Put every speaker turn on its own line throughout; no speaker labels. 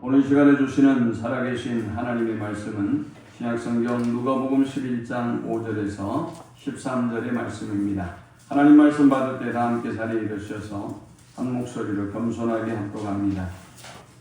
오늘 시간에 주시는 살아계신 하나님의 말씀은 신약성경 누가복음 11장 5절에서 13절의 말씀입니다. 하나님 말씀 받을 때 다 함께 자리에 일으셔서 한 목소리로 겸손하게 합독합니다.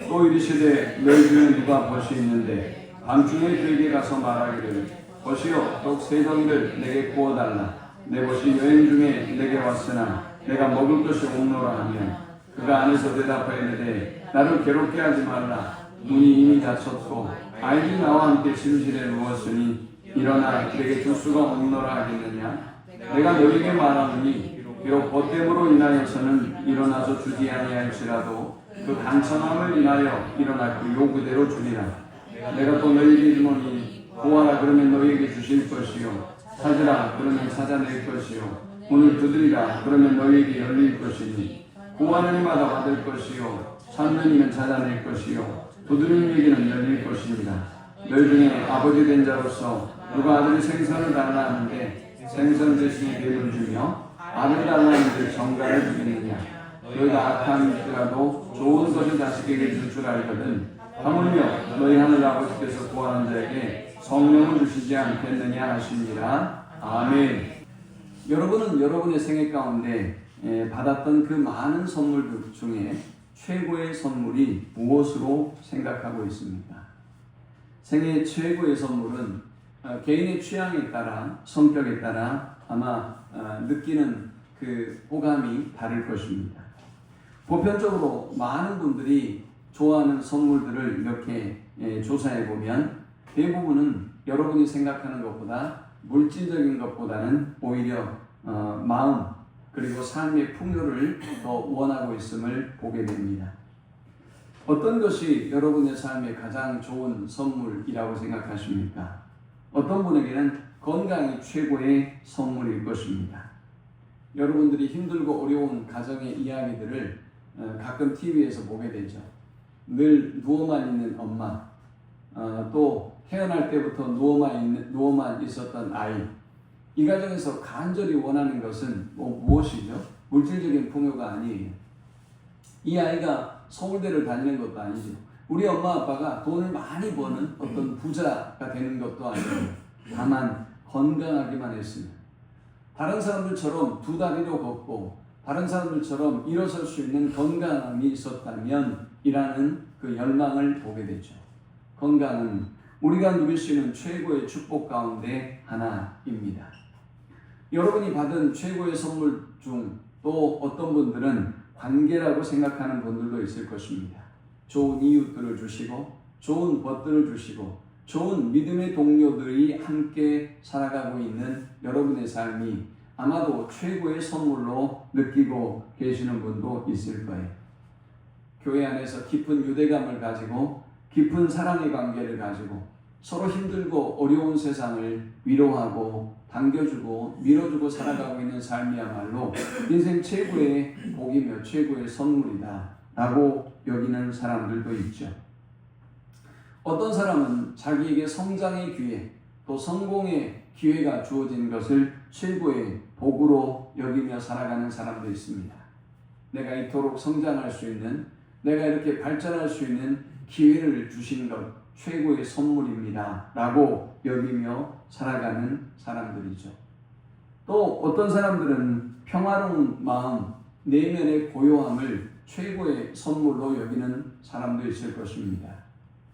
또 이르시되 너희 중에 누가 벗이 있는데 밤중에 그에게 가서 말하기를 벗이여 떡 세 덩이를 내게 구워달라. 내 벗이 여행 중에 내게 왔으나 내가 먹을 것이 없노라 하면 그가 안에서 대답하였는데 나를 괴롭게 하지 말라. 눈이 이미 다쳤고 아이들이 나와 함께 침실에 누웠으니 일어나 내게 줄 수가 없노라 하겠느냐. 내가 너에게 말하노니 비록 벗됨으로 인하여서는 일어나서 주지 아니할지라도 그 간청함을 인하여 일어나 그 요구대로 주리라. 내가 또 너희에게 이르노니 구하라 그러면 너희에게 주실 것이요 찾으라 그러면 찾아낼 것이요 문을 두드리라 그러면 너희에게 열릴 것이니 구하는 이마다 받을 것이요 찾는 이는 찾아낼 것이요 두드리는 이에게는 열릴 것입니다. 너희 중에 아버지 된 자로서 누가 아들이 생선을 달라 하는데 생선 대신에 뱀을 주며 알을 달라 하는데 정갈을 주겠느냐. 너희가 악한 일이라도 좋은 것을 자식에게 줄 줄 알거든 하물며 너희 하늘 아버지께서 구하는 자에게 성령을 주시지 않겠느냐 하시니라. 아멘. 여러분은 여러분의 생애 가운데 받았던 그 많은 선물들 중에 최고의 선물이 무엇으로 생각하고 있습니까? 생애 최고의 선물은 개인의 취향에 따라 성격에 따라 아마 느끼는 그 호감이 다를 것입니다. 보편적으로 많은 분들이 좋아하는 선물들을 이렇게 조사해 보면 대부분은 여러분이 생각하는 것보다 물질적인 것보다는 오히려 마음 그리고 삶의 풍요를 더 원하고 있음을 보게 됩니다. 어떤 것이 여러분의 삶에 가장 좋은 선물이라고 생각하십니까? 어떤 분에게는 건강이 최고의 선물일 것입니다. 여러분들이 힘들고 어려운 가정의 이야기들을 가끔 TV에서 보게 되죠. 늘 누워만 있는 엄마, 또 태어날 때부터 누워만 있었던 아이, 이 가정에서 간절히 원하는 것은 무엇이죠? 물질적인 풍요가 아니에요. 이 아이가 서울대를 다니는 것도 아니죠. 우리 엄마 아빠가 돈을 많이 버는 어떤 부자가 되는 것도 아니에요. 다만 건강하기만 했으면, 다른 사람들처럼 두 다리로 걷고 다른 사람들처럼 일어설 수 있는 건강함이 있었다면 이라는 그 열망을 보게 되죠. 건강은 우리가 누릴 수 있는 최고의 축복 가운데 하나입니다. 여러분이 받은 최고의 선물 중 또 어떤 분들은 관계라고 생각하는 분들도 있을 것입니다. 좋은 이웃들을 주시고 좋은 벗들을 주시고 좋은 믿음의 동료들이 함께 살아가고 있는 여러분의 삶이 아마도 최고의 선물로 느끼고 계시는 분도 있을 거예요. 교회 안에서 깊은 유대감을 가지고 깊은 사랑의 관계를 가지고 서로 힘들고 어려운 세상을 위로하고 당겨주고 밀어주고 살아가고 있는 삶이야말로 인생 최고의 복이며 최고의 선물이다 라고 여기는 사람들도 있죠. 어떤 사람은 자기에게 성장의 기회 또 성공의 기회가 주어진 것을 최고의 복으로 여기며 살아가는 사람도 있습니다. 내가 이토록 성장할 수 있는, 내가 이렇게 발전할 수 있는 기회를 주신 것 최고의 선물입니다 라고 여기며 살아가는 사람들이죠. 또 어떤 사람들은 평화로운 마음, 내면의 고요함을 최고의 선물로 여기는 사람도 있을 것입니다.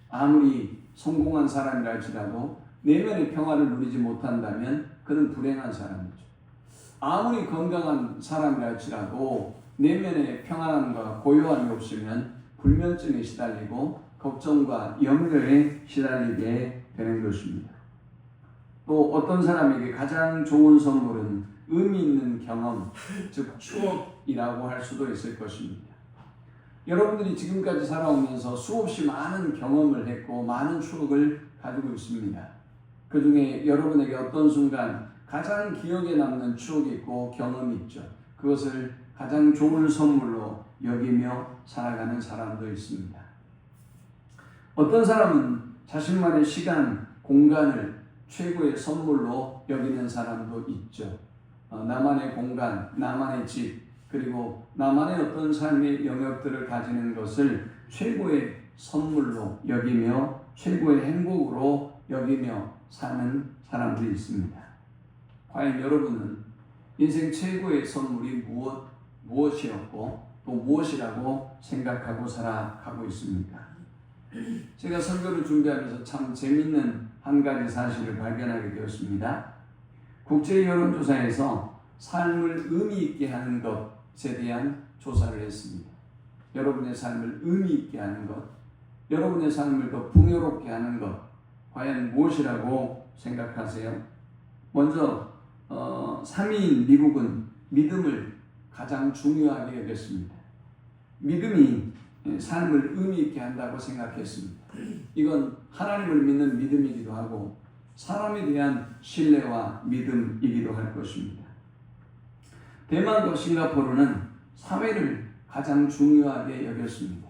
아무리 성공한 사람이라 할지라도 내면의 평화를 누리지 못한다면 그는 불행한 사람이죠. 아무리 건강한 사람이라 할지라도 내면의 평안함과 고요함이 없으면 불면증에 시달리고 걱정과 염려에 시달리게 되는 것입니다. 또 어떤 사람에게 가장 좋은 선물은 의미 있는 경험, 즉 추억이라고 할 수도 있을 것입니다. 여러분들이 지금까지 살아오면서 수없이 많은 경험을 했고 많은 추억을 가지고 있습니다. 그 중에 여러분에게 어떤 순간 가장 기억에 남는 추억이 있고 경험이 있죠. 그것을 가장 좋은 선물로 여기며 살아가는 사람도 있습니다. 어떤 사람은 자신만의 시간, 공간을 최고의 선물로 여기는 사람도 있죠. 나만의 공간, 나만의 집, 그리고 나만의 어떤 삶의 영역들을 가지는 것을 최고의 선물로 여기며 최고의 행복으로 여기며 사는 사람들이 있습니다. 과연 여러분은 인생 최고의 선물이 무엇이었고 또 무엇이라고 생각하고 살아가고 있습니까? 제가 설교를 준비하면서 참 재밌는 한 가지 사실을 발견하게 되었습니다. 국제 여론조사에서 삶을 의미 있게 하는 것에 대한 조사를 했습니다. 여러분의 삶을 의미 있게 하는 것, 여러분의 삶을 더 풍요롭게 하는 것, 과연 무엇이라고 생각하세요? 먼저 3위인 미국은 믿음을 가장 중요하게 여겼습니다. 믿음이 삶을 의미 있게 한다고 생각했습니다. 이건 하나님을 믿는 믿음이기도 하고 사람에 대한 신뢰와 믿음이기도 할 것입니다. 대만과 싱가포르는 사회를 가장 중요하게 여겼습니다.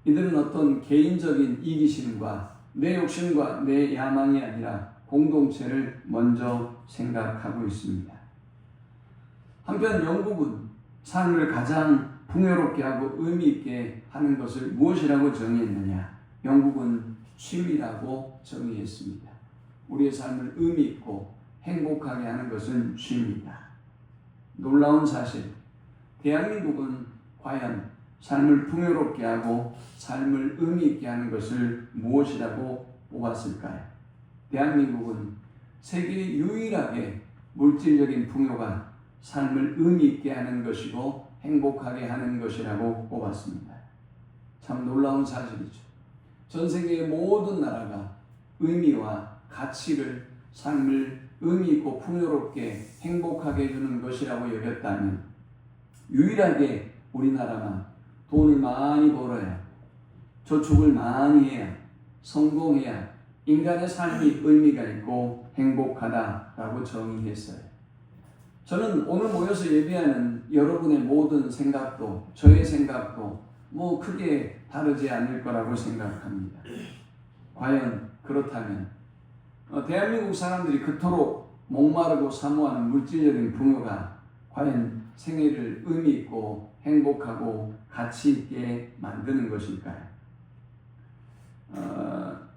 이들은 어떤 개인적인 이기심과 내 욕심과 내 야망이 아니라 공동체를 먼저 생각하고 있습니다. 한편 영국은 삶을 가장 풍요롭게 하고 의미 있게 하는 것을 무엇이라고 정의했느냐? 영국은 쉼이라고 정의했습니다. 우리의 삶을 의미 있고 행복하게 하는 것은 쉼이다. 놀라운 사실, 대한민국은 과연 삶을 풍요롭게 하고 삶을 의미 있게 하는 것을 무엇이라고 뽑았을까요? 대한민국은 세계 유일하게 물질적인 풍요가 삶을 의미 있게 하는 것이고 행복하게 하는 것이라고 뽑았습니다. 참 놀라운 사실이죠. 전 세계의 모든 나라가 의미와 가치를 삶을 의미 있고 풍요롭게 행복하게 해주는 것이라고 여겼다면 유일하게 우리나라만 돈을 많이 벌어야 저축을 많이 해야 성공해야 인간의 삶이 의미가 있고 행복하다라고 정의했어요. 저는 오늘 모여서 예배하는 여러분의 모든 생각도 저의 생각도 뭐 크게 다르지 않을 거라고 생각합니다. 과연 그렇다면 대한민국 사람들이 그토록 목마르고 사모하는 물질적인 풍요가 과연 생애를 의미 있고 행복하고 가치 있게 만드는 것일까요?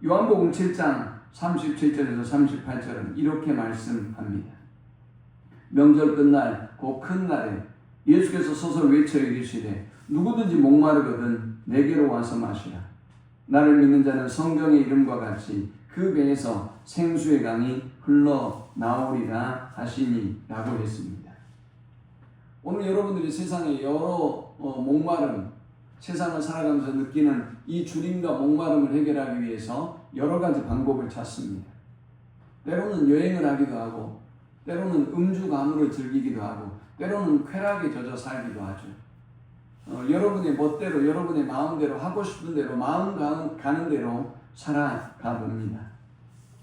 요한복음 7장 37절에서 38절은 이렇게 말씀합니다. 명절 끝날 그 큰 날에 예수께서 서서 외쳐 이르시되 누구든지 목마르거든 내게로 와서 마시라. 나를 믿는 자는 성경의 이름과 같이 그 배에서 생수의 강이 흘러나오리라 하시니 라고 했습니다. 오늘 여러분들이 세상에 여러 목마름, 세상을 살아가면서 느끼는 이 주림과 목마름을 해결하기 위해서 여러 가지 방법을 찾습니다. 때로는 여행을 하기도 하고 때로는 음주 가무를 즐기기도 하고 때로는 쾌락에 젖어 살기도 하죠. 여러분의 멋대로 여러분의 마음대로 하고 싶은 대로 마음 가는 대로 살아가 봅니다.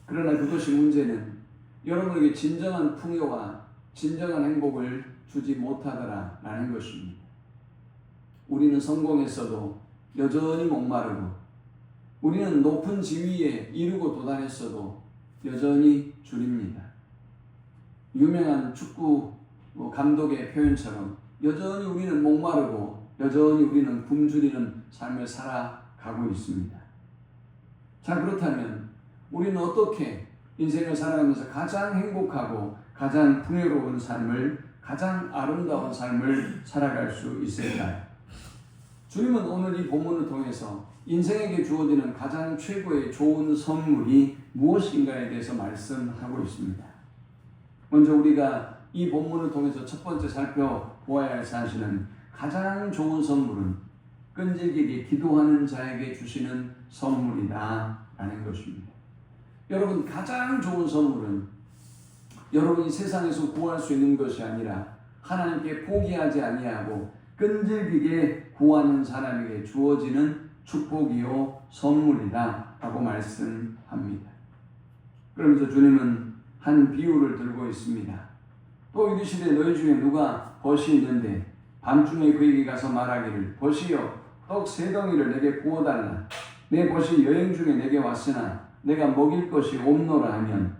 그러나 그것이 문제는 여러분에게 진정한 풍요와 진정한 행복을 주지 못하더라라는 것입니다. 우리는 성공했어도 여전히 목마르고 우리는 높은 지위에 이르고 도달했어도 여전히 줄입니다. 유명한 축구 감독의 표현처럼 여전히 우리는 목마르고 여전히 우리는 굶주리는 삶을 살아가고 있습니다. 자, 그렇다면 우리는 어떻게 인생을 살아가면서 가장 행복하고 가장 풍요로운 삶을, 가장 아름다운 삶을 살아갈 수 있을까요? 주님은 오늘 이 본문을 통해서 인생에게 주어지는 가장 최고의 좋은 선물이 무엇인가에 대해서 말씀하고 있습니다. 먼저 우리가 이 본문을 통해서 첫 번째 살펴보아야 할 사실은 가장 좋은 선물은 끈질기게 기도하는 자에게 주시는 선물이다 라는 것입니다. 여러분, 가장 좋은 선물은 여러분이 세상에서 구할 수 있는 것이 아니라 하나님께 포기하지 아니하고 끈질기게 구하는 사람에게 주어지는 축복이요 선물이다 라고 말씀합니다. 그러면서 주님은 한 비유를 들고 있습니다. 또 이르시되 너희 중에 누가 벗이 있는데 밤중에 그에게 가서 말하기를 벗이여 떡 3덩이를 내게 부어달라. 내 벗이 여행 중에 내게 왔으나 내가 먹일 것이 없노라 하면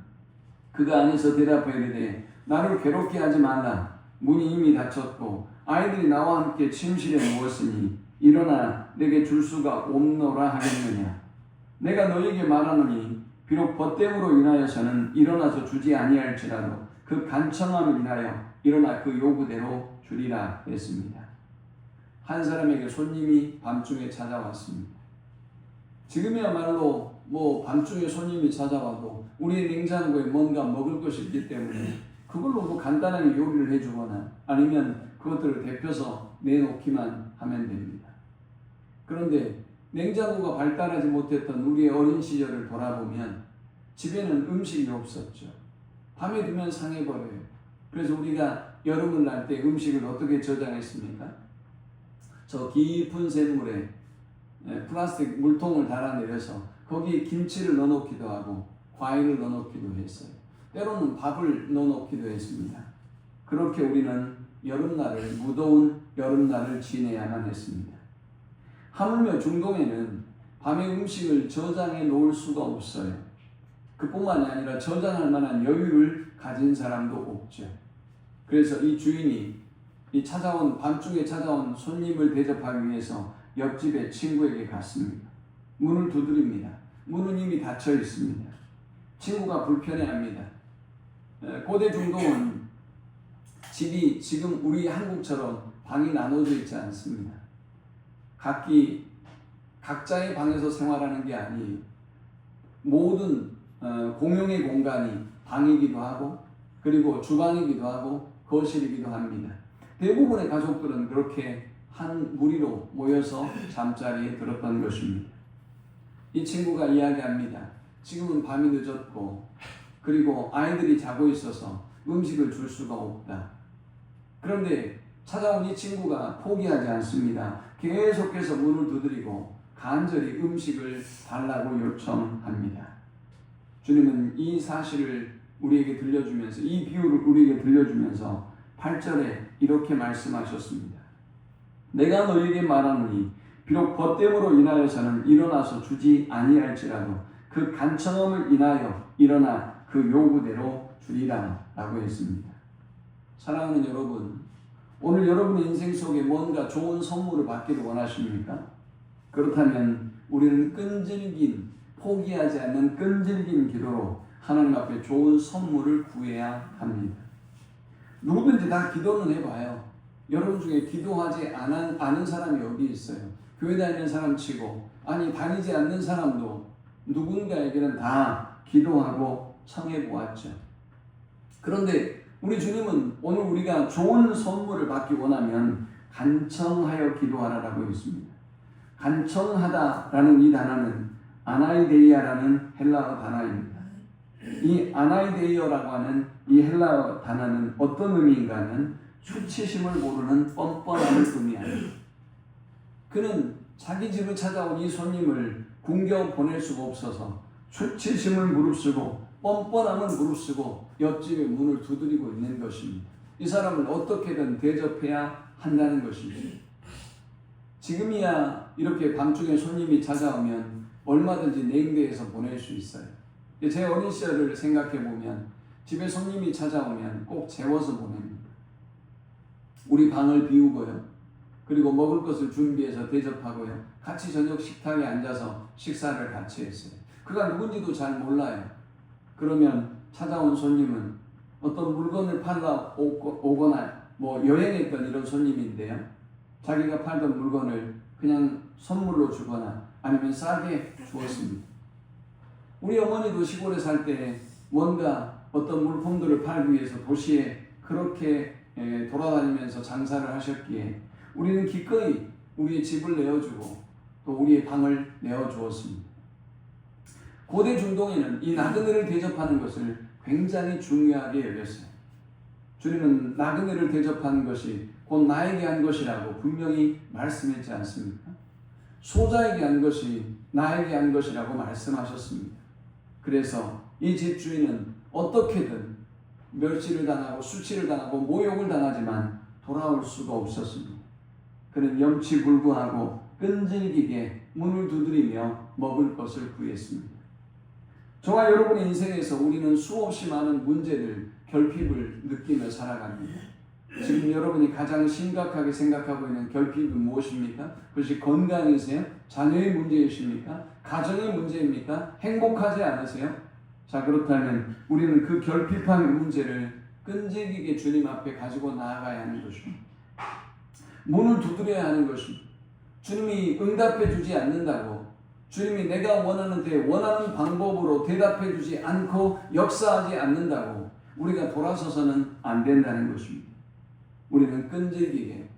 그가 안에서 대답하여 이르되 나를 괴롭게 하지 말라. 문이 이미 닫혔고 아이들이 나와 함께 침실에 누웠으니 일어나 내게 줄 수가 없노라 하겠느냐. 내가 너에게 말하노니 비록 벗됨으로 인하여서는 일어나서 주지 아니할지라도 그 간청함을 인하여 일어나 그 요구대로 주리라 했습니다. 한 사람에게 손님이 밤중에 찾아왔습니다. 지금이야말로 밤중에 손님이 찾아와도 우리의 냉장고에 뭔가 먹을 것이 있기 때문에 그걸로 간단하게 요리를 해주거나 아니면 그것들을 데펴서 내놓기만 하면 됩니다. 그런데 냉장고가 발달하지 못했던 우리의 어린 시절을 돌아보면 집에는 음식이 없었죠. 밤에 두면 상해버려요. 그래서 우리가 여름을 날 때 음식을 어떻게 저장했습니까? 저 깊은 샘물에 플라스틱 물통을 달아내려서 거기에 김치를 넣어놓기도 하고 과일을 넣어놓기도 했어요. 때로는 밥을 넣어놓기도 했습니다. 그렇게 우리는 여름날을, 무더운 여름날을 지내야만 했습니다. 하물며 중동에는 밤에 음식을 저장해 놓을 수가 없어요. 그뿐만이 아니라 저장할 만한 여유를 가진 사람도 없죠. 그래서 이 주인이 밤중에 찾아온 손님을 대접하기 위해서 옆집의 친구에게 갔습니다. 문을 두드립니다. 문은 이미 닫혀 있습니다. 친구가 불편해합니다. 고대 중동은 집이 지금 우리 한국처럼 방이 나눠져 있지 않습니다. 각자의 방에서 생활하는 게 아니에요. 모든 공용의 공간이 방이기도 하고 그리고 주방이기도 하고 거실이기도 합니다. 대부분의 가족들은 그렇게 한 무리로 모여서 잠자리에 들었던 것입니다. 이 친구가 이야기합니다. 지금은 밤이 늦었고 그리고 아이들이 자고 있어서 음식을 줄 수가 없다. 그런데 찾아온 이 친구가 포기하지 않습니다. 계속해서 문을 두드리고 간절히 음식을 달라고 요청합니다. 주님은 이 사실을 우리에게 들려주면서 이 비유를 우리에게 들려주면서 8절에 이렇게 말씀하셨습니다. 내가 너에게 말하노니 비록 벗됨으로 인하여서는 일어나서 주지 아니할지라도 그 간청함을 인하여 일어나 그 요구대로 주리라 라고 했습니다. 사랑하는 여러분, 오늘 여러분의 인생 속에 뭔가 좋은 선물을 받기를 원하십니까? 그렇다면 우리는 끈질긴, 포기하지 않는 끈질긴 기도로 하나님 앞에 좋은 선물을 구해야 합니다. 누구든지 다 기도는 해봐요. 여러분 중에 기도하지 않은 사람이 어디 있어요? 교회 다니는 사람 치고 다니지 않는 사람도 누군가에게는 다 기도하고 청해보았죠. 그런데 우리 주님은 오늘 우리가 좋은 선물을 받기 원하면 간청하여 기도하라라고 했습니다. 간청하다라는 이 단어는 아나이데이아라는 헬라어 단어입니다. 이 아나이데이어라고 하는 이 헬라어 단어는 어떤 의미인가 하면 수치심을 모르는 뻔뻔함을 의미합니다. 그는 자기 집을 찾아온 이 손님을 굶겨 보낼 수가 없어서 수치심을 무릅쓰고 뻔뻔함을 무릅쓰고 옆집의 문을 두드리고 있는 것입니다. 이 사람을 어떻게든 대접해야 한다는 것입니다. 지금이야 이렇게 밤중에 손님이 찾아오면 얼마든지 냉대해서 보낼 수 있어요. 제 어린 시절을 생각해 보면 집에 손님이 찾아오면 꼭 재워서 보냅니다. 우리 방을 비우고요. 그리고 먹을 것을 준비해서 대접하고요. 같이 저녁 식탁에 앉아서 식사를 같이 했어요. 그가 누군지도 잘 몰라요. 그러면 찾아온 손님은 어떤 물건을 팔러 오거나 여행했던 이런 손님인데요. 자기가 팔던 물건을 그냥 선물로 주거나 아니면 싸게 주었습니다. 우리 어머니도 시골에 살 때 뭔가 어떤 물품들을 팔기 위해서 도시에 그렇게 돌아다니면서 장사를 하셨기에 우리는 기꺼이 우리의 집을 내어주고 또 우리의 방을 내어주었습니다. 고대 중동에는 이 나그네를 대접하는 것을 굉장히 중요하게 여겼어요. 주님은 나그네를 대접하는 것이 곧 나에게 한 것이라고 분명히 말씀했지 않습니까? 소자에게 한 것이 나에게 한 것이라고 말씀하셨습니다. 그래서 이 집주인은 어떻게든 멸시를 당하고 수치를 당하고 모욕을 당하지만 돌아올 수가 없었습니다. 그는 염치불구하고 끈질기게 문을 두드리며 먹을 것을 구했습니다. 저와 여러분의 인생에서 우리는 수없이 많은 문제를 결핍을 느끼며 살아갑니다. 지금 여러분이 가장 심각하게 생각하고 있는 결핍이 무엇입니까? 그것이 건강이세요? 자녀의 문제이십니까? 가정의 문제입니까? 행복하지 않으세요? 자, 그렇다면 우리는 그 결핍한 문제를 끈질기게 주님 앞에 가지고 나아가야 하는 것입니다. 문을 두드려야 하는 것입니다. 주님이 응답해 주지 않는다고, 주님이 내가 원하는 원하는 방법으로 대답해 주지 않고 역사하지 않는다고 우리가 돌아서서는 안 된다는 것입니다. 우리는 끈질기게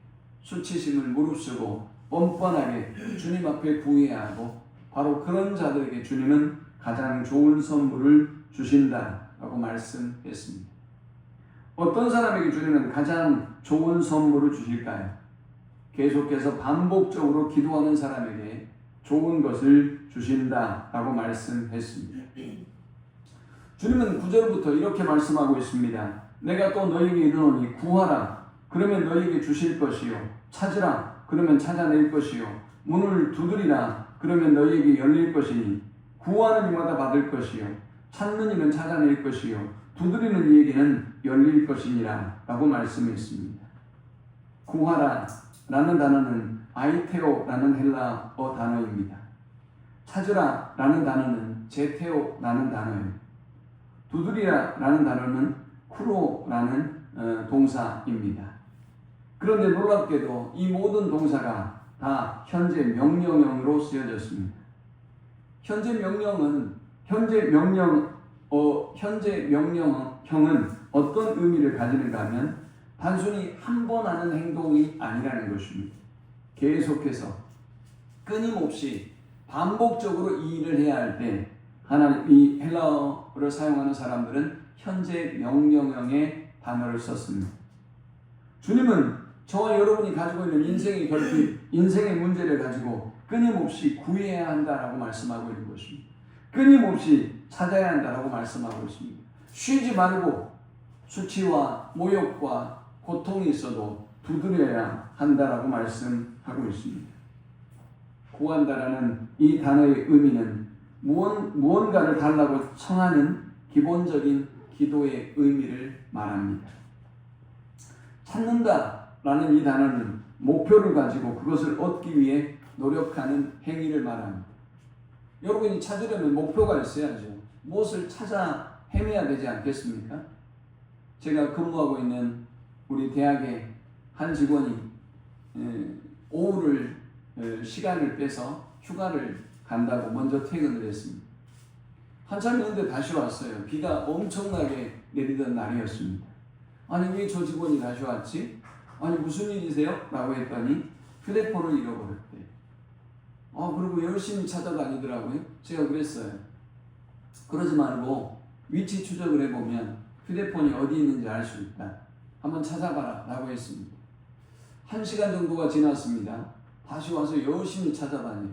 수치심을 무릅쓰고 뻔뻔하게 주님 앞에 구해야 하고, 바로 그런 자들에게 주님은 가장 좋은 선물을 주신다라고 말씀했습니다. 어떤 사람에게 주님은 가장 좋은 선물을 주실까요? 계속해서 반복적으로 기도하는 사람에게 좋은 것을 주신다라고 말씀했습니다. 주님은 9절부터 이렇게 말씀하고 있습니다. 내가 또 너희에게 이르노니 구하라 그러면 너희에게 주실 것이요, 찾으라 그러면 찾아낼 것이요, 문을 두드리라 그러면 너희에게 열릴 것이니 구하는 이마다 받을 것이요, 찾는 이는 찾아낼 것이요, 두드리는 이에게는 열릴 것이니라 라고 말씀했습니다. 구하라 라는 단어는 아이테오라는 헬라어 단어입니다. 찾으라 라는 단어는 제테오라는 단어예요. 두드리라 라는 단어는 쿠로라는 동사입니다. 그런데 놀랍게도 이 모든 동사가 다 현재 명령형으로 쓰여졌습니다. 현재 명령형은 어떤 의미를 가지는가 하면 단순히 한 번 하는 행동이 아니라는 것입니다. 계속해서 끊임없이 반복적으로 이 일을 해야 할 때 하나님, 이 헬라어를 사용하는 사람들은 현재 명령형의 단어를 썼습니다. 주님은 저와 여러분이 가지고 있는 인생의 결핍, 인생의 문제를 가지고 끊임없이 구해야 한다라고 말씀하고 있는 것입니다. 끊임없이 찾아야 한다라고 말씀하고 있습니다. 쉬지 말고 수치와 모욕과 고통이 있어도 두드려야 한다라고 말씀하고 있습니다. 구한다라는 이 단어의 의미는 무언가를 달라고 청하는 기본적인 기도의 의미를 말합니다. 찾는다라는 이 단어는 목표를 가지고 그것을 얻기 위해 노력하는 행위를 말합니다. 여러분이 찾으려면 목표가 있어야죠. 무엇을 찾아 헤매야 되지 않겠습니까? 제가 근무하고 있는 우리 대학의 한 직원이 오후를 시간을 빼서 휴가를 간다고 먼저 퇴근을 했습니다. 한참 있는데 다시 왔어요. 비가 엄청나게 내리던 날이었습니다. 아니 왜 저 직원이 다시 왔지? 아니 무슨 일이세요? 라고 했더니 휴대폰을 잃어버렸대요. 그리고 열심히 찾아다니더라고요. 제가 그랬어요. 그러지 말고 위치 추적을 해보면 휴대폰이 어디 있는지 알 수 있다. 한번 찾아봐라 라고 했습니다. 1시간 정도가 지났습니다. 다시 와서 열심히 찾아다녀요.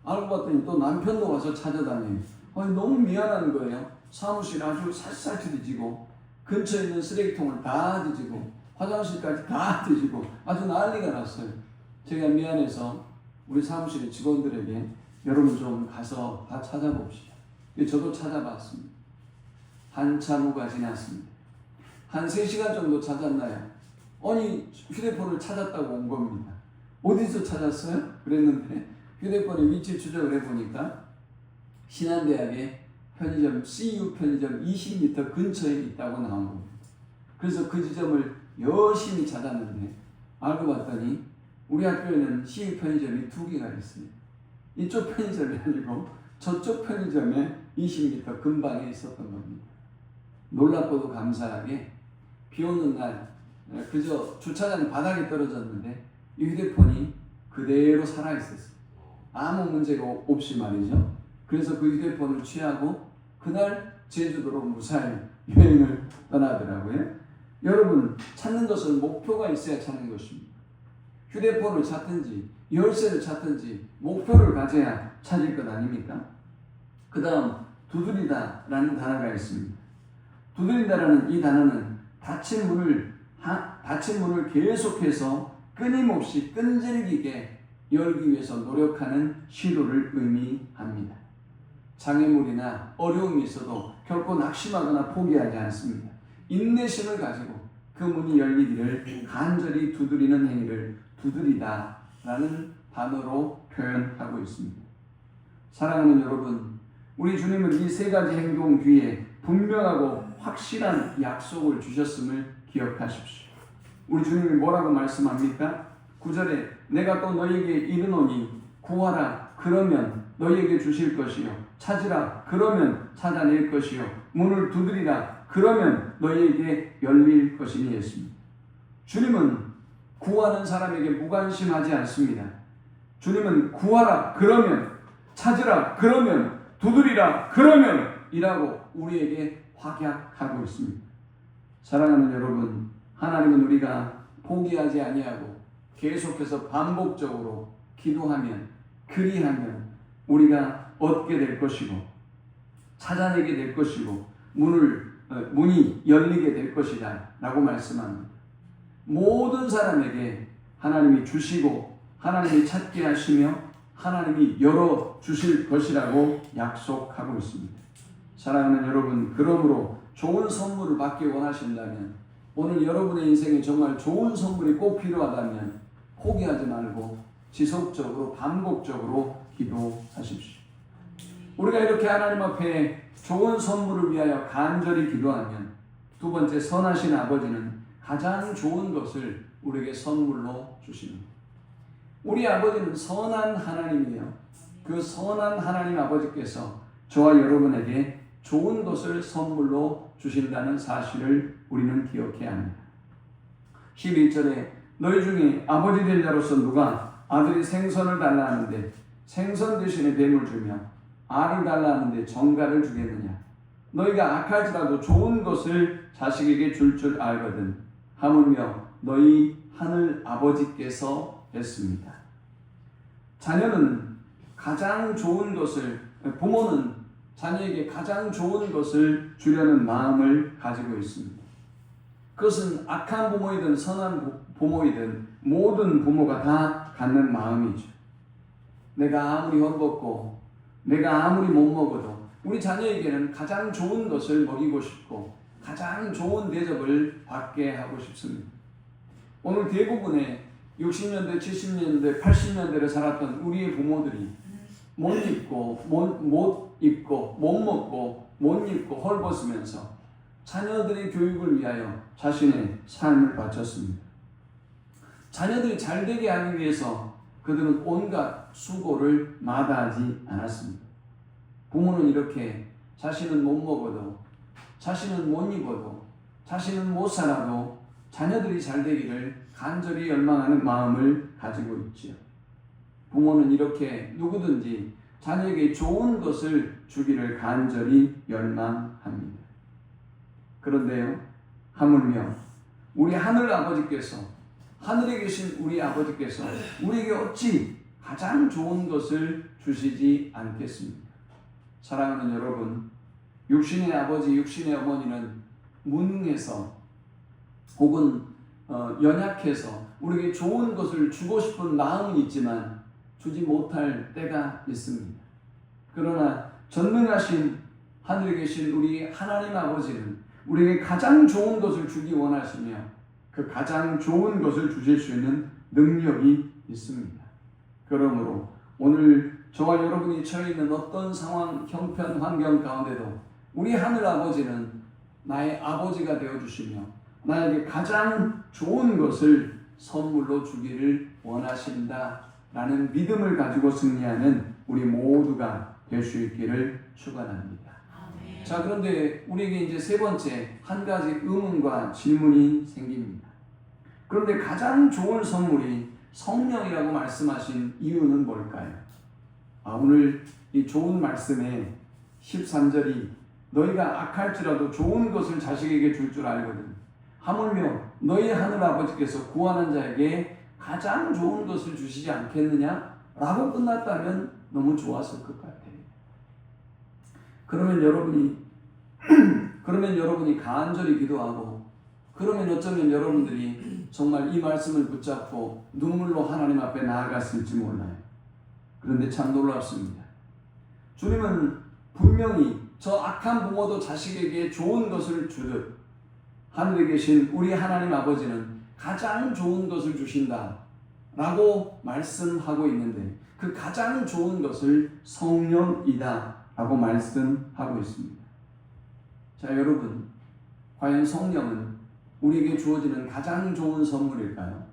알고 봤더니 또 남편도 와서 찾아다녀요. 너무 미안한 거예요. 사무실 아주 살살 뒤지고 근처에 있는 쓰레기통을 다 뒤지고 화장실까지 다 뒤지고 아주 난리가 났어요. 제가 미안해서 우리 사무실의 직원들에게 여러분 좀 가서 다 찾아봅시다. 저도 찾아봤습니다. 한참 후가 지났습니다. 한 3시간 정도 찾았나요? 아니 휴대폰을 찾았다고 온 겁니다. 어디서 찾았어요? 그랬는데 휴대폰의 위치 추적을 해보니까 신한대학의 편의점 CU 편의점 20m 근처에 있다고 나온 겁니다. 그래서 그 지점을 열심히 찾았는데 알고 봤더니 우리 학교에는 CU 편의점이 2개가 있어요. 이쪽 편의점이 아니고 저쪽 편의점에 20m 근방에 있었던 겁니다. 놀랍고도 감사하게 비 오는 날 그저 주차장 바닥에 떨어졌는데 이 휴대폰이 그대로 살아있었어요. 아무 문제가 없이 말이죠. 그래서 그 휴대폰을 취하고 그날 제주도로 무사히 여행을 떠나더라고요. 여러분, 찾는 것은 목표가 있어야 찾는 것입니다. 휴대폰을 찾든지 열쇠를 찾든지 목표를 가져야 찾을 것 아닙니까? 그 다음 두드리다 라는 단어가 있습니다. 두드린다라는 이 단어는 닫힌 문을 계속해서 끊임없이 끈질기게 열기 위해서 노력하는 시도를 의미합니다. 장애물이나 어려움이 있어도 결코 낙심하거나 포기하지 않습니다. 인내심을 가지고 그 문이 열리기를 간절히 두드리는 행위를 두드리다 라는 단어로 표현하고 있습니다. 사랑하는 여러분, 우리 주님은 이 세 가지 행동 뒤에 분명하고 확실한 약속을 주셨음을 기억하십시오. 우리 주님이 뭐라고 말씀합니까? 9절에 내가 또 너희에게 이르노니 구하라 그러면 너희에게 주실 것이요 찾으라 그러면 찾아낼 것이요 문을 두드리라 그러면 너희에게 열릴 것이니 했습니다. 주님은 구하는 사람에게 무관심하지 않습니다. 주님은 구하라 그러면 찾으라 그러면 두드리라 그러면 이라고 우리에게 확약하고 있습니다. 사랑하는 여러분, 하나님은 우리가 포기하지 아니하고 계속해서 반복적으로 기도하면 그리하면 우리가 얻게 될 것이고 찾아내게 될 것이고 문이 열리게 될 것이다 라고 말씀합니다. 모든 사람에게 하나님이 주시고 하나님이 찾게 하시며 하나님이 열어주실 것이라고 약속하고 있습니다. 사랑하는 여러분, 그러므로 좋은 선물을 받기 원하신다면 오늘 여러분의 인생에 정말 좋은 선물이 꼭 필요하다면 포기하지 말고 지속적으로 반복적으로 기도하십시오. 우리가 이렇게 하나님 앞에 좋은 선물을 위하여 간절히 기도하면 두 번째, 선하신 아버지는 가장 좋은 것을 우리에게 선물로 주십니다. 우리 아버지는 선한 하나님이에요. 그 선한 하나님 아버지께서 저와 여러분에게 좋은 것을 선물로 주신다는 사실을 우리는 기억해야 합니다. 11절에 너희 중에 아버지 될 자로서 누가 아들이 생선을 달라 하는데 생선 대신에 뱀을 주며 알을 달라 하는데 정갈을 주겠느냐. 너희가 악할지라도 좋은 것을 자식에게 줄 알거든 하물며 너희 하늘 아버지께서 했습니다. 자녀는 가장 좋은 것을, 부모는 자녀에게 가장 좋은 것을 주려는 마음을 가지고 있습니다. 그것은 악한 부모이든 선한 부모이든 모든 부모가 다 갖는 마음이죠. 내가 아무리 헐벗고 내가 아무리 못 먹어도 우리 자녀에게는 가장 좋은 것을 먹이고 싶고 가장 좋은 대접을 받게 하고 싶습니다. 오늘 대부분의 60년대, 70년대, 80년대를 살았던 우리의 부모들이 못 입고 못 먹고 못 입고 헐벗으면서 자녀들의 교육을 위하여 자신의 삶을 바쳤습니다. 자녀들이 잘 되게 하기 위해서 그들은 온갖 수고를 마다하지 않았습니다. 부모는 이렇게 자신은 못 먹어도 자신은 못 입어도 자신은 못 살아도 자녀들이 잘 되기를 간절히 열망하는 마음을 가지고 있지요. 부모는 이렇게 누구든지 자녀에게 좋은 것을 주기를 간절히 열망합니다. 그런데요, 하물며 우리 하늘 아버지께서, 하늘에 계신 우리 아버지께서 우리에게 어찌 가장 좋은 것을 주시지 않겠습니까? 사랑하는 여러분, 육신의 아버지, 육신의 어머니는 무능해서 혹은 연약해서 우리에게 좋은 것을 주고 싶은 마음은 있지만 주지 못할 때가 있습니다. 그러나 전능하신 하늘에 계신 우리 하나님 아버지는 우리에게 가장 좋은 것을 주기 원하시며 그 가장 좋은 것을 주실 수 있는 능력이 있습니다. 그러므로 오늘 저와 여러분이 처해 있는 어떤 상황, 형편, 환경 가운데도 우리 하늘 아버지는 나의 아버지가 되어주시며 나에게 가장 좋은 것을 선물로 주기를 원하신다라는 믿음을 가지고 승리하는 우리 모두가 될 수 있기를 축원합니다. 자, 그런데 우리에게 이제 세 번째 한 가지 의문과 질문이 생깁니다. 그런데 가장 좋은 선물이 성령이라고 말씀하신 이유는 뭘까요? 오늘 이 좋은 말씀에 13절이 너희가 악할지라도 좋은 것을 자식에게 줄 줄 알거든 하물며 너희 하늘 아버지께서 구하는 자에게 가장 좋은 것을 주시지 않겠느냐? 라고 끝났다면 너무 좋았을 것 같아요. 그러면 여러분이 간절히 기도하고 그러면 어쩌면 여러분들이 정말 이 말씀을 붙잡고 눈물로 하나님 앞에 나아갔을지 몰라요. 그런데 참 놀랍습니다. 주님은 분명히 저 악한 부모도 자식에게 좋은 것을 주듯 하늘에 계신 우리 하나님 아버지는 가장 좋은 것을 주신다 라고 말씀하고 있는데, 그 가장 좋은 것을 성령이다 라고 말씀하고 있습니다. 자, 여러분, 과연 성령은 우리에게 주어지는 가장 좋은 선물일까요?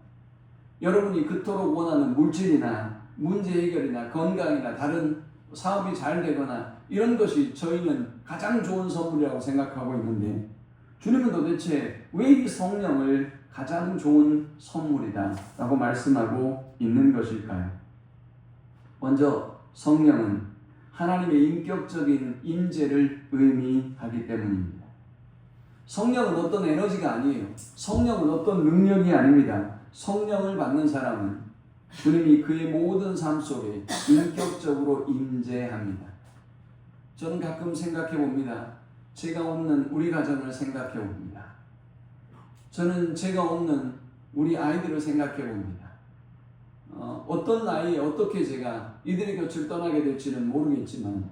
여러분이 그토록 원하는 물질이나 문제 해결이나 건강이나 다른 사업이 잘 되거나 이런 것이 저희는 가장 좋은 선물이라고 생각하고 있는데, 주님은 도대체 왜 이 성령을 가장 좋은 선물이다 라고 말씀하고 있는 것일까요? 먼저 성령은 하나님의 인격적인 임재를 의미하기 때문입니다. 성령은 어떤 에너지가 아니에요. 성령은 어떤 능력이 아닙니다. 성령을 받는 사람은 주님이 그의 모든 삶 속에 인격적으로 임재합니다. 저는 가끔 생각해 봅니다. 제가 없는 우리 가정을 생각해 봅니다. 저는 제가 없는 우리 아이들을 생각해 봅니다. 어떤 나이에 어떻게 제가 이들의 곁을 떠나게 될지는 모르겠지만,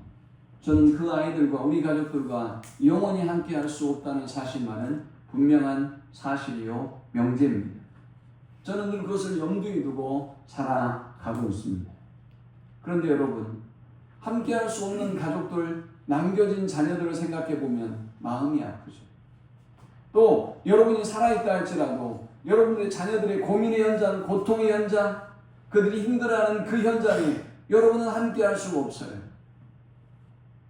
저는 그 아이들과 우리 가족들과 영원히 함께 할 수 없다는 사실만은 분명한 사실이요 명제입니다. 저는 늘 그것을 염두에 두고 살아가고 있습니다. 그런데 여러분, 함께 할 수 없는 가족들, 남겨진 자녀들을 생각해 보면 마음이 아프죠. 또 여러분이 살아있다 할지라도 여러분의 자녀들의 고민의 현장, 고통의 현장, 그들이 힘들어하는 그 현장에 여러분은 함께 할 수가 없어요.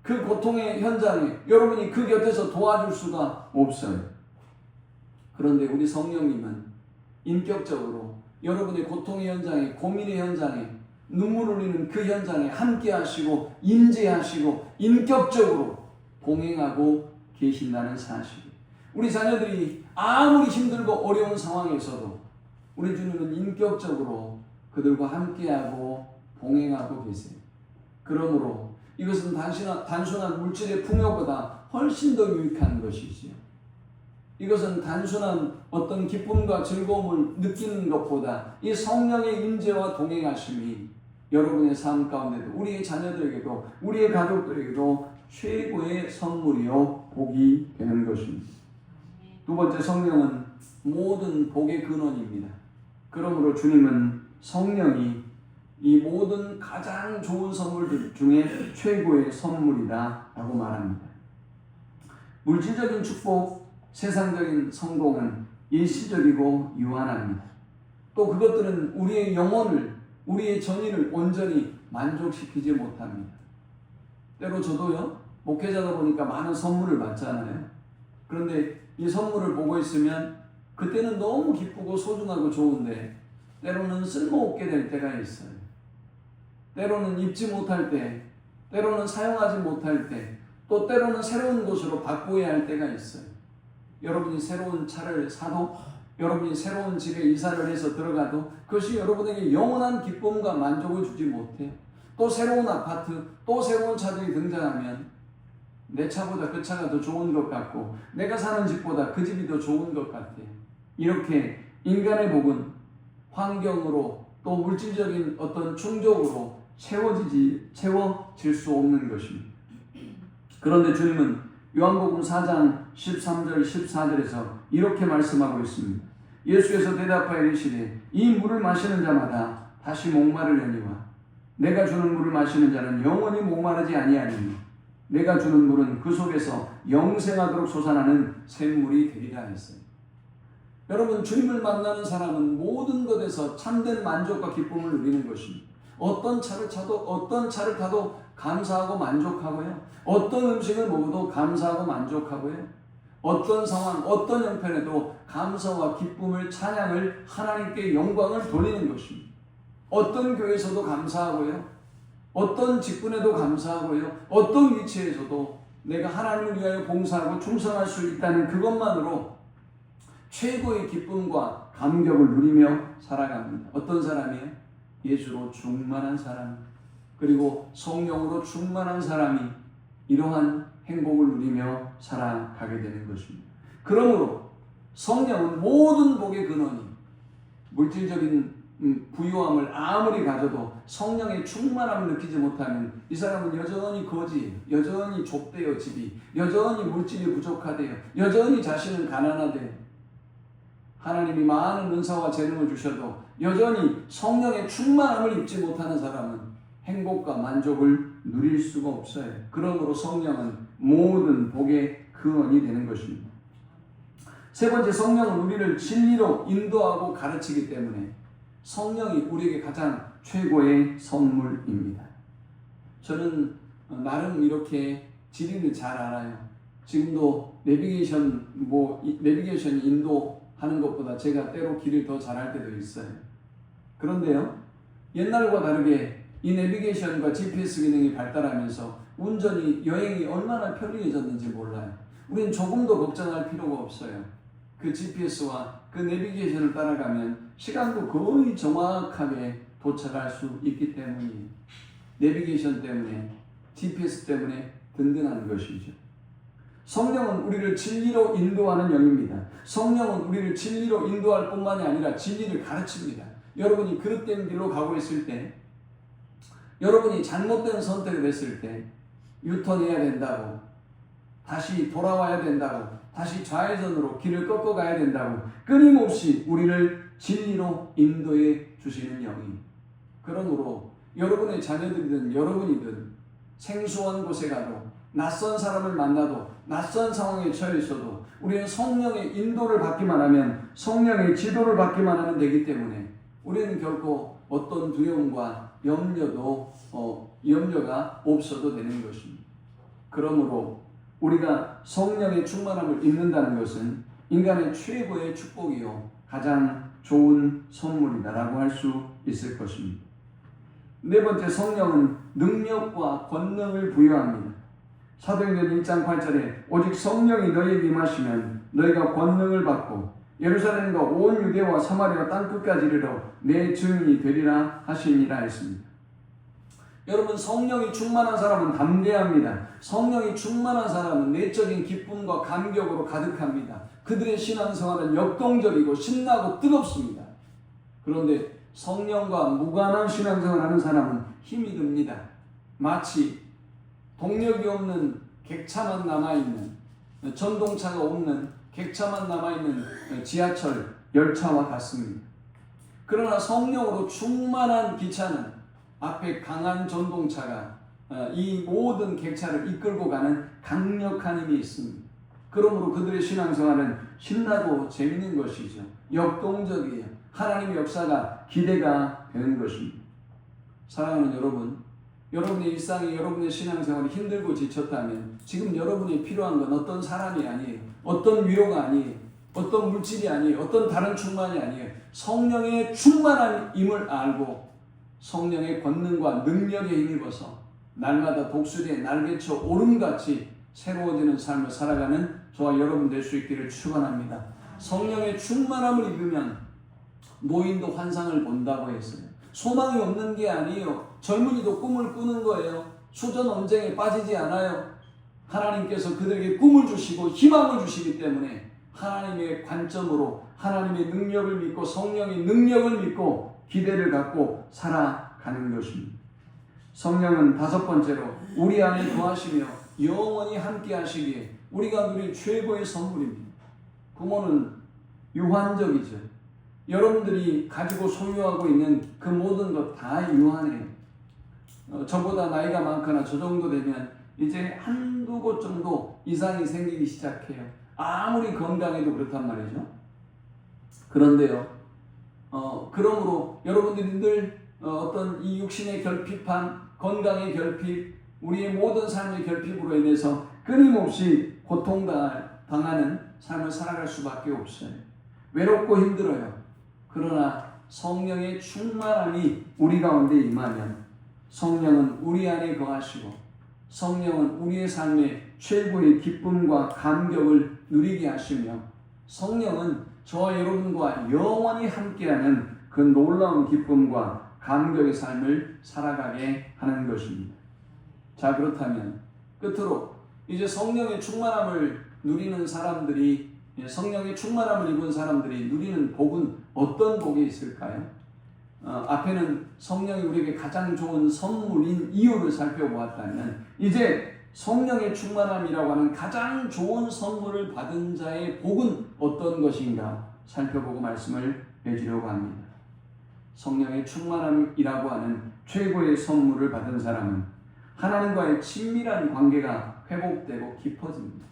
그 고통의 현장에 여러분이 그 곁에서 도와줄 수가 없어요. 그런데 우리 성령님은 인격적으로 여러분의 고통의 현장에, 고민의 현장에, 눈물 흘리는 그 현장에 함께 하시고 임재하시고 인격적으로 동행하고 계신다는 사실. 우리 자녀들이 아무리 힘들고 어려운 상황에서도 우리 주님은 인격적으로 그들과 함께하고 동행하고 계세요. 그러므로 이것은 단순한 물질의 풍요보다 훨씬 더 유익한 것이지요. 이것은 단순한 어떤 기쁨과 즐거움을 느끼는 것보다 이 성령의 임재와 동행하심이 여러분의 삶 가운데도, 우리의 자녀들에게도, 우리의 가족들에게도 최고의 선물이요 복이 되는 것입니다. 두 번째, 성령은 모든 복의 근원입니다. 그러므로 주님은 성령이 이 모든 가장 좋은 선물들 중에 최고의 선물이다 라고 말합니다. 물질적인 축복, 세상적인 성공은 일시적이고 유한합니다. 또 그것들은 우리의 영혼을, 우리의 전인을 온전히 만족시키지 못합니다. 때로 저도요, 목회자다 보니까 많은 선물을 받잖아요. 그런데 이 선물을 보고 있으면 그때는 너무 기쁘고 소중하고 좋은데 때로는 쓸모없게 될 때가 있어요. 때로는 입지 못할 때, 때로는 사용하지 못할 때, 또 때로는 새로운 곳으로 바꾸어야 할 때가 있어요. 여러분이 새로운 차를 사도, 여러분이 새로운 집에 이사를 해서 들어가도 그것이 여러분에게 영원한 기쁨과 만족을 주지 못해요. 또 새로운 아파트, 또 새로운 차들이 등장하면 내 차보다 그 차가 더 좋은 것 같고 내가 사는 집보다 그 집이 더 좋은 것 같아요. 이렇게 인간의 복은 환경으로 또 물질적인 어떤 충족으로 채워질 수 없는 것입니다. 그런데 주님은 요한복음 4장 13절 14절에서 이렇게 말씀하고 있습니다. 예수께서 대답하여 이르시되 이 물을 마시는 자마다 다시 목마르려니와 내가 주는 물을 마시는 자는 영원히 목마르지 아니하리니 내가 주는 물은 그 속에서 영생하도록 솟아나는 샘물이 되리라 했어요. 여러분, 주님을 만나는 사람은 모든 것에서 참된 만족과 기쁨을 누리는 것입니다. 어떤 차를 타도 감사하고 만족하고요. 어떤 음식을 먹어도 감사하고 만족하고요. 어떤 상황, 어떤 형편에도 감사와 기쁨을, 찬양을, 하나님께 영광을 돌리는 것입니다. 어떤 교회에서도 감사하고요. 어떤 직분에도 감사하고요. 어떤 위치에서도 내가 하나님을 위하여 봉사하고 충성할 수 있다는 그것만으로 최고의 기쁨과 감격을 누리며 살아갑니다. 어떤 사람이에요? 예수로 충만한 사람, 그리고 성령으로 충만한 사람이 이러한 행복을 누리며 살아가게 되는 것입니다. 그러므로 성령은 모든 복의 근원이 물질적인 부유함을 아무리 가져도 성령의 충만함을 느끼지 못하면 이 사람은 여전히 거지예요. 여전히 좁대요. 집이. 여전히 물질이 부족하대요. 여전히 자신은 가난하대요. 하나님이 많은 은사와 재능을 주셔도 여전히 성령의 충만함을 입지 못하는 사람은 행복과 만족을 누릴 수가 없어요. 그러므로 성령은 모든 복의 근원이 되는 것입니다. 세 번째, 성령은 우리를 진리로 인도하고 가르치기 때문에 성령이 우리에게 가장 최고의 선물입니다. 저는 나름 이렇게 지리를 잘 알아요. 지금도 내비게이션 인도하는 것보다 제가 때로 길을 더 잘할 때도 있어요. 그런데요, 옛날과 다르게 이 내비게이션과 GPS 기능이 발달하면서 여행이 얼마나 편리해졌는지 몰라요. 우리는 조금도 걱정할 필요가 없어요. 그 GPS와 그 내비게이션을 따라가면 시간도 거의 정확하게 도착할 수 있기 때문이에요. 내비게이션 때문에, GPS 때문에 든든한 것이죠. 성령은 우리를 진리로 인도하는 영입니다. 성령은 우리를 진리로 인도할 뿐만이 아니라 진리를 가르칩니다. 여러분이 그릇된 길로 가고 있을 때, 여러분이 잘못된 선택을 했을 때 유턴해야 된다고, 다시 돌아와야 된다고, 다시 좌회전으로 길을 꺾어가야 된다고 끊임없이 우리를 진리로 인도해 주시는 영이. 그러므로 여러분의 자녀들이든 여러분이든 생소한 곳에 가도, 낯선 사람을 만나도, 낯선 상황에 처해 있어도 우리는 성령의 인도를 받기만 하면, 성령의 지도를 받기만 하면 되기 때문에 우리는 결코 어떤 두려움과 염려가 없어도 되는 것입니다. 그러므로 우리가 성령의 충만함을 입는다는 것은 인간의 최고의 축복이요 가장 좋은 선물이다라고 할 수 있을 것입니다. 네 번째, 성령은 능력과 권능을 부여합니다. 사도행전 1장 8절에 오직 성령이 너희에게 임하시면 너희가 권능을 받고 예루살렘과 온 유대와 사마리아 땅끝까지 이르러 내 증인이 되리라 하시니라 했습니다. 여러분, 성령이 충만한 사람은 담대합니다. 성령이 충만한 사람은 내적인 기쁨과 감격으로 가득합니다. 그들의 신앙생활은 역동적이고 신나고 뜨겁습니다. 그런데 성령과 무관한 신앙생활을 하는 사람은 힘이 듭니다. 마치 동력이 없는 객차만 남아있는, 전동차가 없는 객차만 남아있는 지하철, 열차와 같습니다. 그러나 성령으로 충만한 기차는 앞에 강한 전동차가 이 모든 객차를 이끌고 가는 강력한 힘이 있습니다. 그러므로 그들의 신앙생활은 신나고 재밌는 것이죠. 역동적이에요. 하나님의 역사가 기대가 되는 것입니다. 사랑하는 여러분, 여러분의 일상이, 여러분의 신앙생활이 힘들고 지쳤다면 지금 여러분이 필요한 건 어떤 사람이 아니에요. 어떤 위로가 아니에요. 어떤 물질이 아니에요. 어떤 다른 충만이 아니에요. 성령의 충만함임을 알고 성령의 권능과 능력에 힘입어서 날마다 독수리의 날개쳐 오름같이 새로워지는 삶을 살아가는 저와 여러분 될 수 있기를 축원합니다. 성령의 충만함을 입으면 노인도 환상을 본다고 했어요. 소망이 없는 게 아니에요. 젊은이도 꿈을 꾸는 거예요. 수전언쟁에 빠지지 않아요. 하나님께서 그들에게 꿈을 주시고 희망을 주시기 때문에 하나님의 관점으로 하나님의 능력을 믿고 성령의 능력을 믿고 기대를 갖고 살아가는 것입니다. 성령은 다섯 번째로 우리 안에 거하시며 영원히 함께 하시기에 우리가 누릴 최고의 선물입니다. 부모는 유한적이죠. 여러분들이 가지고 소유하고 있는 그 모든 것 다 유한해요. 저보다 나이가 많거나 저 정도 되면 이제 한두 곳 정도 이상이 생기기 시작해요. 아무리 건강해도 그렇단 말이죠. 그런데요, 그러므로 여러분들이 늘 어떤 이 육신의 결핍함, 건강의 결핍, 우리의 모든 삶의 결핍으로 인해서 끊임없이 고통당하는 삶을 살아갈 수밖에 없어요. 외롭고 힘들어요. 그러나 성령의 충만함이 우리 가운데 임하면 성령은 우리 안에 거하시고 성령은 우리의 삶의 최고의 기쁨과 감격을 누리게 하시며 성령은 저와 여러분과 영원히 함께하는 그 놀라운 기쁨과 감격의 삶을 살아가게 하는 것입니다. 자, 그렇다면 끝으로 이제 성령의 충만함을 누리는 사람들이, 성령의 충만함을 입은 사람들이 누리는 복은 어떤 복이 있을까요? 앞에는 성령이 우리에게 가장 좋은 선물인 이유를 살펴보았다면 이제 성령의 충만함이라고 하는 가장 좋은 선물을 받은 자의 복은 어떤 것인가 살펴보고 말씀을 맺으려고 합니다. 성령의 충만함이라고 하는 최고의 선물을 받은 사람은 하나님과의 친밀한 관계가 회복되고 깊어집니다.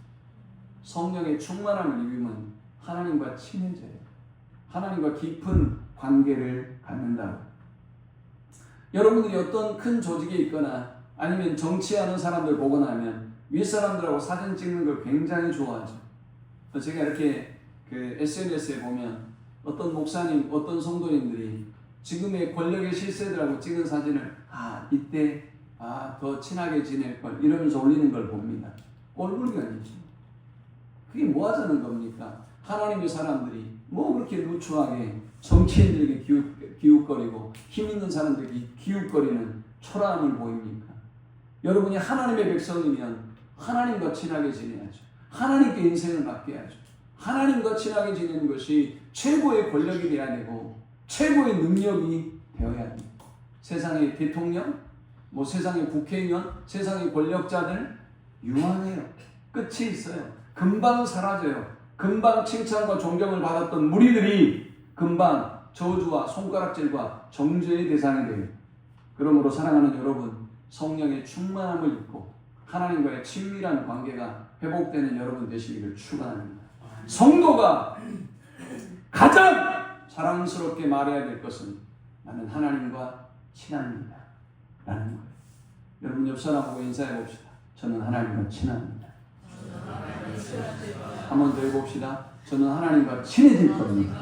성령의 충만함을 입으면 하나님과 친해져요. 하나님과 깊은 관계를 갖는다고. 여러분들이 어떤 큰 조직에 있거나 아니면 정치하는 사람들 보거나 하면 윗사람들하고 사진 찍는 걸 굉장히 좋아하죠. 제가 이렇게 SNS에 보면 어떤 목사님, 어떤 성도님들이 지금의 권력의 실세들하고 찍은 사진을 이때 더 친하게 지낼 걸 이러면서 올리는 걸 봅니다. 꼴불견이죠. 그게 뭐 하자는 겁니까? 하나님의 사람들이 뭐 그렇게 누추하게 정치인들에게 기웃거리고 힘 있는 사람들에게 기웃거리는 초라함을 보입니까? 여러분이 하나님의 백성이면 하나님과 친하게 지내야죠. 하나님께 인생을 맡겨야죠. 하나님과 친하게 지내는 것이 최고의 권력이 되어야 되고 최고의 능력이 되어야 됩니다. 세상의 대통령, 세상의 국회의원, 세상의 권력자들 유한해요. 끝이 있어요. 금방 사라져요. 금방 칭찬과 존경을 받았던 무리들이 금방 저주와 손가락질과 정죄의 대상이 돼요. 그러므로 사랑하는 여러분, 성령의 충만함을 입고 하나님과의 친밀한 관계가 회복되는 여러분 되시기를 축원합니다. 성도가 가장 자랑스럽게 말해야 될 것은 나는 하나님과 친합니다 라는 거예요. 여러분 옆 사람하고 인사해 봅시다. 저는 하나님과 친합니다. 한 번 더 해봅시다. 저는 하나님과 친해질 겁니다.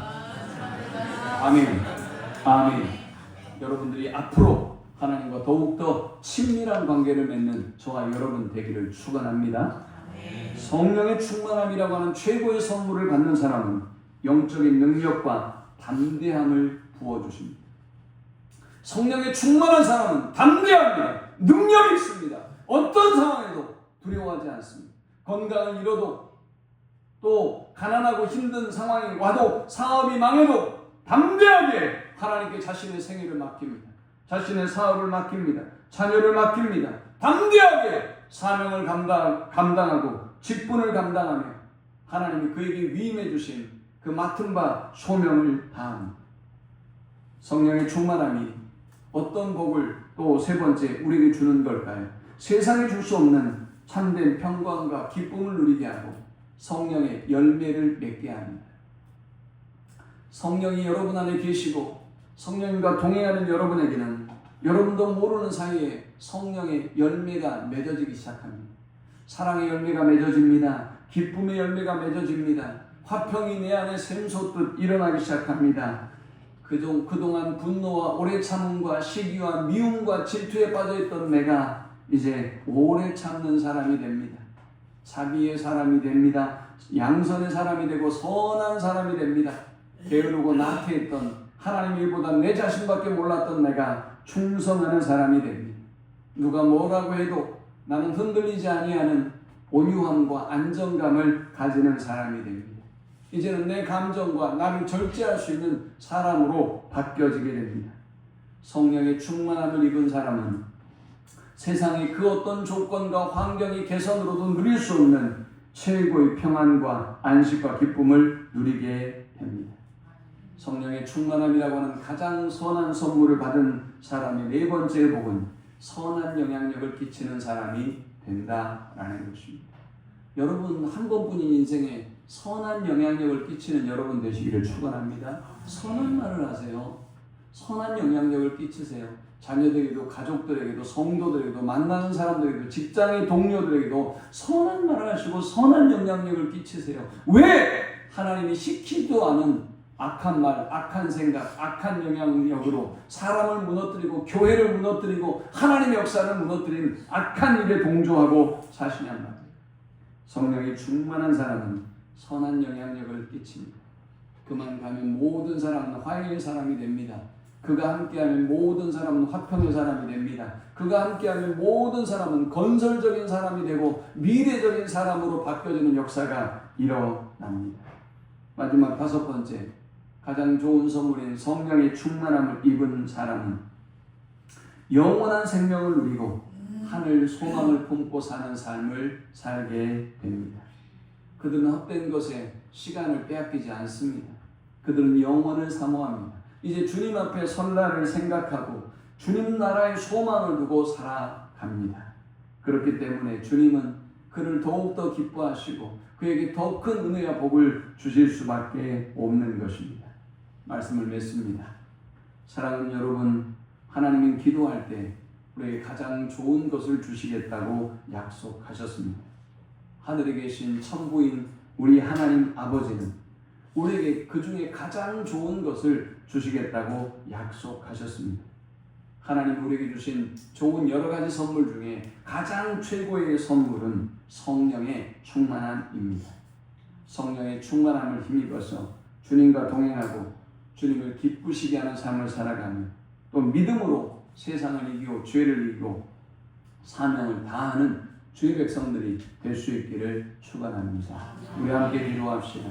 아멘. 아멘. 여러분들이 앞으로 하나님과 더욱더 친밀한 관계를 맺는 저와 여러분 되기를 축원합니다. 성령의 충만함이라고 하는 최고의 선물을 받는 사람은 영적인 능력과 담대함을 부어주십니다. 성령의 충만한 사람은 담대합니다. 능력이 있습니다. 어떤 상황에도 두려워하지 않습니다. 건강을 잃어도 또 가난하고 힘든 상황이 와도 사업이 망해도 담대하게 하나님께 자신의 생애를 맡깁니다. 자신의 사업을 맡깁니다. 자녀를 맡깁니다. 담대하게 사명을 감당하고 직분을 감당하며 하나님이 그에게 위임해 주신 그 맡은 바 소명을 다합니다. 성령의 충만함이 어떤 복을 또 세 번째 우리에게 주는 걸까요? 세상에 줄 수 없는 참된 평강과 기쁨을 누리게 하고 성령의 열매를 맺게 합니다. 성령이 여러분 안에 계시고 성령과 동행하는 여러분에게는 여러분도 모르는 사이에 성령의 열매가 맺어지기 시작합니다. 사랑의 열매가 맺어집니다. 기쁨의 열매가 맺어집니다. 화평이 내 안에 샘솟듯 일어나기 시작합니다. 그동안 분노와 오래 참음과 시기와 미움과 질투에 빠져있던 내가 이제 오래 참는 사람이 됩니다. 자비의 사람이 됩니다. 양선의 사람이 되고 선한 사람이 됩니다. 게으르고 나태했던 하나님 일보다 내 자신밖에 몰랐던 내가 충성하는 사람이 됩니다. 누가 뭐라고 해도 나는 흔들리지 아니하는 온유함과 안정감을 가지는 사람이 됩니다. 이제는 내 감정과 나를 절제할 수 있는 사람으로 바뀌어지게 됩니다. 성령의 충만함을 입은 사람은 세상의 그 어떤 조건과 환경의 개선으로도 누릴 수 없는 최고의 평안과 안식과 기쁨을 누리게 됩니다. 성령의 충만함이라고 하는 가장 선한 선물을 받은 사람의 네 번째 복은 선한 영향력을 끼치는 사람이 된다라는 것입니다. 여러분 한 번뿐인 인생에 선한 영향력을 끼치는 여러분 되시기를 축원합니다. 선한 말을 하세요. 선한 영향력을 끼치세요. 자녀들에게도 가족들에게도 성도들에게도 만나는 사람들에게도 직장의 동료들에게도 선한 말을 하시고 선한 영향력을 끼치세요. 왜? 하나님이 시키지도 않은 악한 말, 악한 생각, 악한 영향력으로 사람을 무너뜨리고 교회를 무너뜨리고 하나님의 역사를 무너뜨린 악한 일에 동조하고 사시냔 말이에요. 성령이 충만한 사람은 선한 영향력을 끼칩니다. 그만 가면 모든 사람은 화해의 사람이 됩니다. 그가 함께하면 모든 사람은 화평의 사람이 됩니다. 그가 함께하면 모든 사람은 건설적인 사람이 되고 미래적인 사람으로 바뀌어지는 역사가 일어납니다. 마지막 다섯 번째, 가장 좋은 선물인 성령의 충만함을 입은 사람은 영원한 생명을 누리고 하늘 소망을 품고 사는 삶을 살게 됩니다. 그들은 헛된 것에 시간을 빼앗기지 않습니다. 그들은 영원을 사모합니다. 이제 주님 앞에 설 날을 생각하고 주님 나라의 소망을 두고 살아갑니다. 그렇기 때문에 주님은 그를 더욱더 기뻐하시고 그에게 더 큰 은혜와 복을 주실 수밖에 없는 것입니다. 말씀을 맺습니다. 사랑하는 여러분, 하나님은 기도할 때 우리에게 가장 좋은 것을 주시겠다고 약속하셨습니다. 하늘에 계신 천부인 우리 하나님 아버지는 우리에게 그 중에 가장 좋은 것을 주시겠다고 약속하셨습니다. 하나님 우리에게 주신 좋은 여러 가지 선물 중에 가장 최고의 선물은 성령의 충만함입니다. 성령의 충만함을 힘입어서 주님과 동행하고 주님을 기쁘시게 하는 삶을 살아가며 또 믿음으로 세상을 이기고 죄를 이기고 사명을 다하는 주의 백성들이 될 수 있기를 축원합니다. 우리 함께 기도합시다.